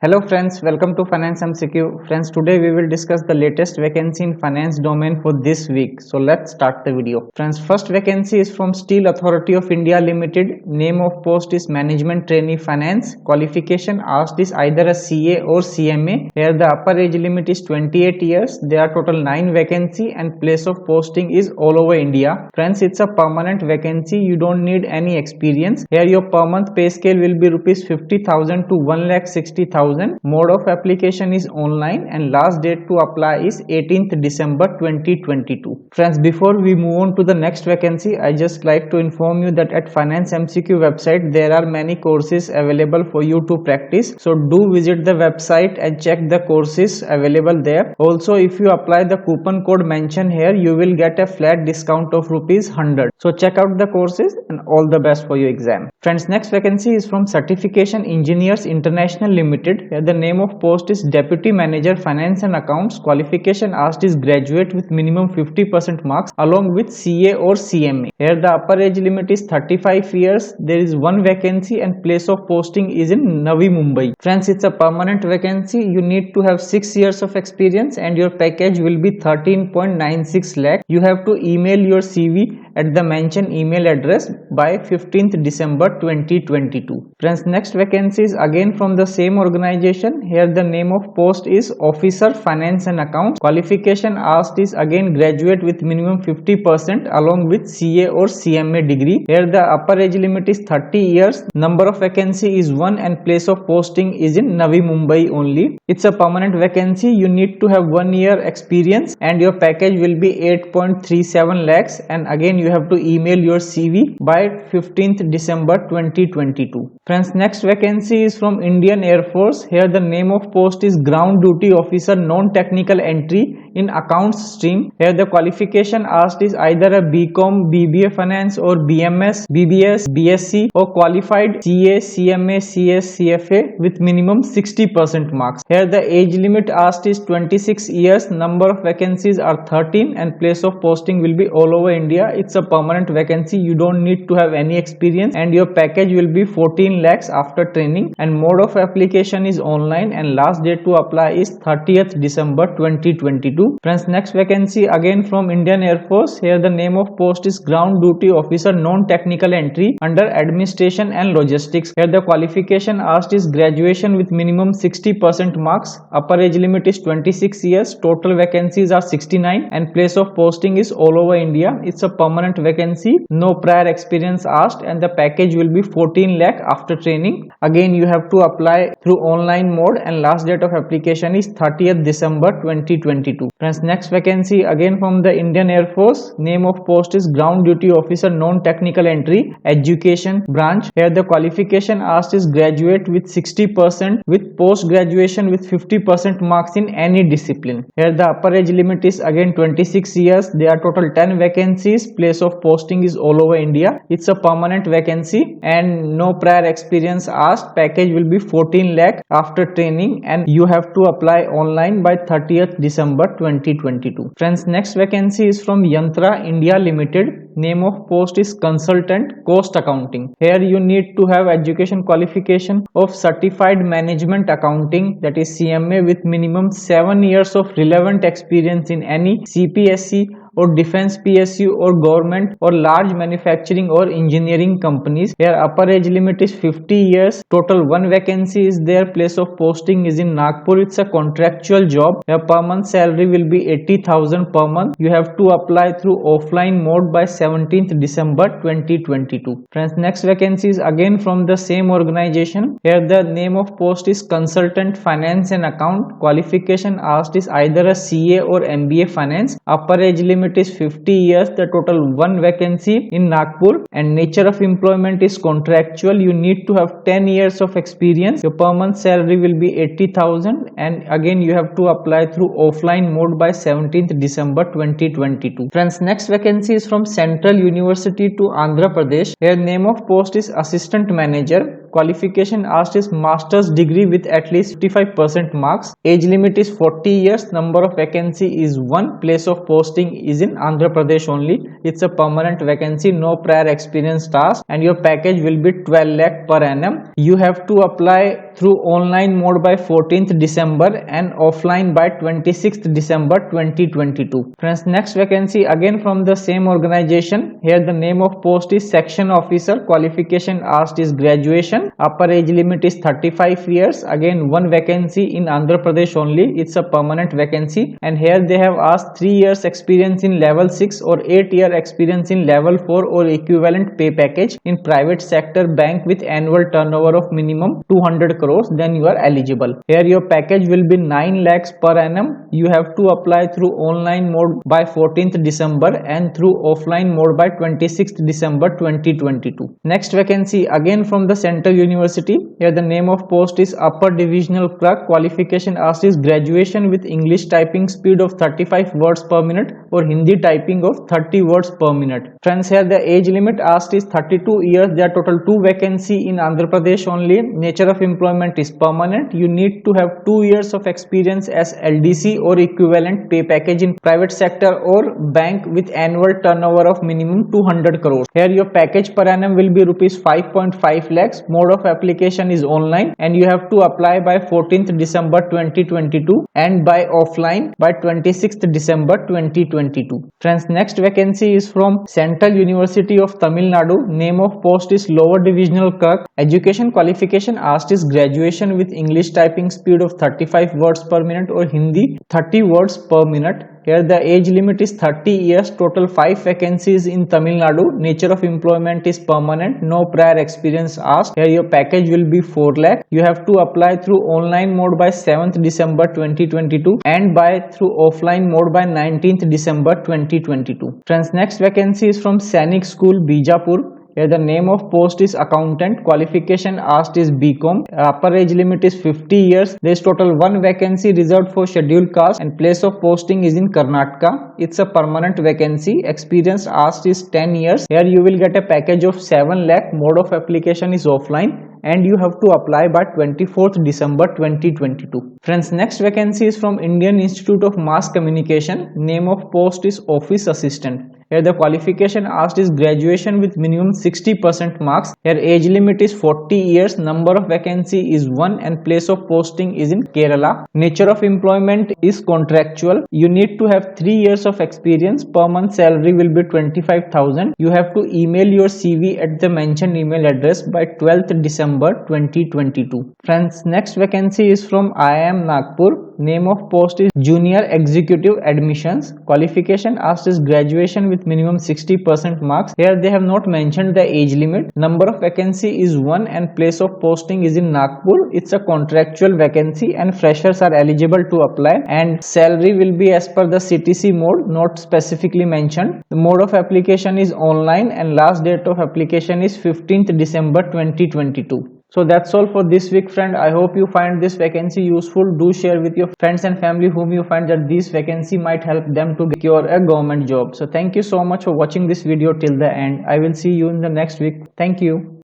Hello friends, welcome to Finance MCQ. Friends, today we will discuss the latest vacancy in finance domain for this week. So let's start the video. Friends, first vacancy is from Steel Authority of India Limited. Name of post is Management Trainee Finance. Qualification asked is either a CA or CMA. Here the upper age limit is 28 years. There are total 9 vacancy and place of posting is all over India. Friends, it's a permanent vacancy. You don't need any experience. Here your per month pay scale will be rupees 50,000 to 1,60,000. Mode of application is online and last date to apply is 18th December 2022. Friends, before we move on to the next vacancy, I just like to inform you that at Finance MCQ website there are many courses available for you to practice. So do visit the website and check the courses available there. Also, if you apply the coupon code mentioned here, you will get a flat discount of rupees 100. So check out the courses and all the best for your exam. Friends, next vacancy is from Certification Engineers International Limited. Here the name of post is Deputy Manager Finance and Accounts. Qualification asked is graduate with minimum 50% marks along with CA or CMA. Here the upper age limit is 35 years. There is one vacancy and place of posting is in Navi Mumbai. Friends, it's a permanent vacancy. You need to have 6 years of experience and your package will be 13.96 lakh. You have to email your CV at the mentioned email address by 15th December 2022. Friends, next vacancy is again from the same organization. Here the name of post is Officer Finance and Accounts. Qualification asked is again graduate with minimum 50% along with CA or CMA degree. Here the upper age limit is 30 years. Number of vacancy is 1 and place of posting is in Navi Mumbai only. It's a permanent vacancy. You need to have 1 year experience and your package will be 8.37 lakhs, and again you have to email your CV by 15th December 2022. Friends, next vacancy is from Indian Air Force. Here the name of post is Ground Duty Officer Non-Technical Entry in Accounts stream. Here the qualification asked is either a BCom, BBA Finance or BMS, BBS, BSc or qualified CA, CMA, CS, CFA with minimum 60% marks. Here the age limit asked is 26 years. Number of vacancies are 13 and place of posting will be all over India. It's a permanent vacancy. You don't need to have any experience and your package will be 14 lakhs after training, and mode of application is online and last date to apply is 30th December 2022. Friends, next vacancy again from Indian Air Force. Here the name of post is Ground Duty Officer Non-Technical Entry under Administration and Logistics. Here the qualification asked is graduation with minimum 60% marks. Upper age limit is 26 years. Total vacancies are 69 and place of posting is all over India. It's a permanent vacancy. No prior experience asked and the package will be 14 lakh after training. Again you have to apply through online mode and last date of application is 30th December 2022. Friends, next vacancy again from the Indian Air Force. Name of post is Ground Duty Officer Non-Technical Entry Education Branch. Here the qualification asked is graduate with 60% with post graduation with 50% marks in any discipline. Here the upper age limit is again 26 years. There are total 10 vacancies. Place of posting is all over India. It's a permanent vacancy and no prior experience asked. Package will be 14 lakh after training and you have to apply online by 30th December 2022. Friends, next vacancy is from Yantra India Limited. Name of post is Consultant Cost Accounting. Here you need to have education qualification of Certified Management Accounting, that is CMA, with minimum 7 years of relevant experience in any CPSC or defense PSU or government or large manufacturing or engineering companies. Here upper age limit is 50 years. Total 1 vacancy is there. Place of posting is in Nagpur. It's a contractual job. Your per month salary will be 80,000 per month. You have to apply through offline mode by 17th December 2022. Friends, next vacancy is again from the same organization. Here the name of post is Consultant Finance and Account. Qualification asked is either a CA or MBA Finance. Upper age limit is 50 years. The total 1 vacancy in Nagpur and nature of employment is contractual. You need to have 10 years of experience. Your per month salary will be 80,000 and again you have to apply through offline mode by 17th December 2022. Friends, next vacancy is from Central University to Andhra Pradesh. Here name of post is Assistant Manager. Qualification asked is master's degree with at least 55% marks. Age limit is 40 years. Number of vacancy is 1. Place of posting is in Andhra Pradesh only. It's a permanent vacancy. No prior experience task and your package will be 12 lakh per annum. You have to apply through online mode by 14th December and offline by 26th December 2022. Friends, next vacancy again from the same organization. Here the name of post is section officer. Qualification asked is graduation. Upper age limit is 35 years. Again one vacancy in Andhra Pradesh only. It's a permanent vacancy, and here they have asked 3 years experience in level 6 or 8-year experience in level 4 or equivalent pay package in private sector bank with annual turnover of minimum 200 crores, then you are eligible. Here your package will be 9 lakhs per annum. You have to apply through online mode by 14th December and through offline mode by 26th December 2022. Next vacancy again from the Central University. Here the name of post is upper divisional clerk. Qualification asked is graduation with English typing speed of 35 words per minute or Hindi typing of 30 words per minute. Friends, here the age limit asked is 32 years. There are total 2 vacancy in Andhra Pradesh only. Nature of employment is permanent. You need to have 2 years of experience as LDC or equivalent pay package in private sector or bank with annual turnover of minimum 200 crores. Here your package per annum will be rupees 5.5 lakhs. Mode of application is online and you have to apply by 14th December 2022 and by offline by 26th December 2022. Friends, next vacancy is from Central University of Tamil Nadu. Name of post is lower divisional clerk. Education qualification asked is graduation with English typing speed of 35 words per minute or Hindi 30 words per minute. Here the age limit is 30 years. Total 5 vacancies in Tamil Nadu. Nature of employment is permanent. No prior experience asked. Here your package will be 4 lakh. You have to apply through online mode by 7th December 2022 and by through offline mode by 19th December 2022. Friends, next vacancy is from Sainik School, Bijapur. Here the name of post is accountant. Qualification asked is BCom. Upper age limit is 50 years. There is total 1 vacancy reserved for scheduled caste and place of posting is in Karnataka. It's a permanent vacancy. Experience asked is 10 years. Here you will get a package of 7 lakh. Mode of application is offline and you have to apply by 24th December 2022. Friends, next vacancy is from Indian Institute of Mass Communication. Name of post is office assistant. Here the qualification asked is graduation with minimum 60% marks. Here age limit is 40 years. Number of vacancy is 1 and place of posting is in Kerala. Nature of employment is contractual. You need to have 3 years of experience. Per month salary will be 25,000. You have to email your CV at the mentioned email address by 12th December 2022. Friends, next vacancy is from IIM Nagpur. Name of post is junior executive admissions. Qualification asked is graduation with minimum 60% marks. Here they have not mentioned the age limit. Number of vacancy is 1 and place of posting is in Nagpur. It's a contractual vacancy and freshers are eligible to apply, and salary will be as per the CTC mode, not specifically mentioned. The mode of application is online and last date of application is 15th December 2022. So that's all for this week, friend. I hope you find this vacancy useful. Do share with your friends and family whom you find that this vacancy might help them to secure a government job. So thank you so much for watching this video till the end. I will see you in the next week. Thank you.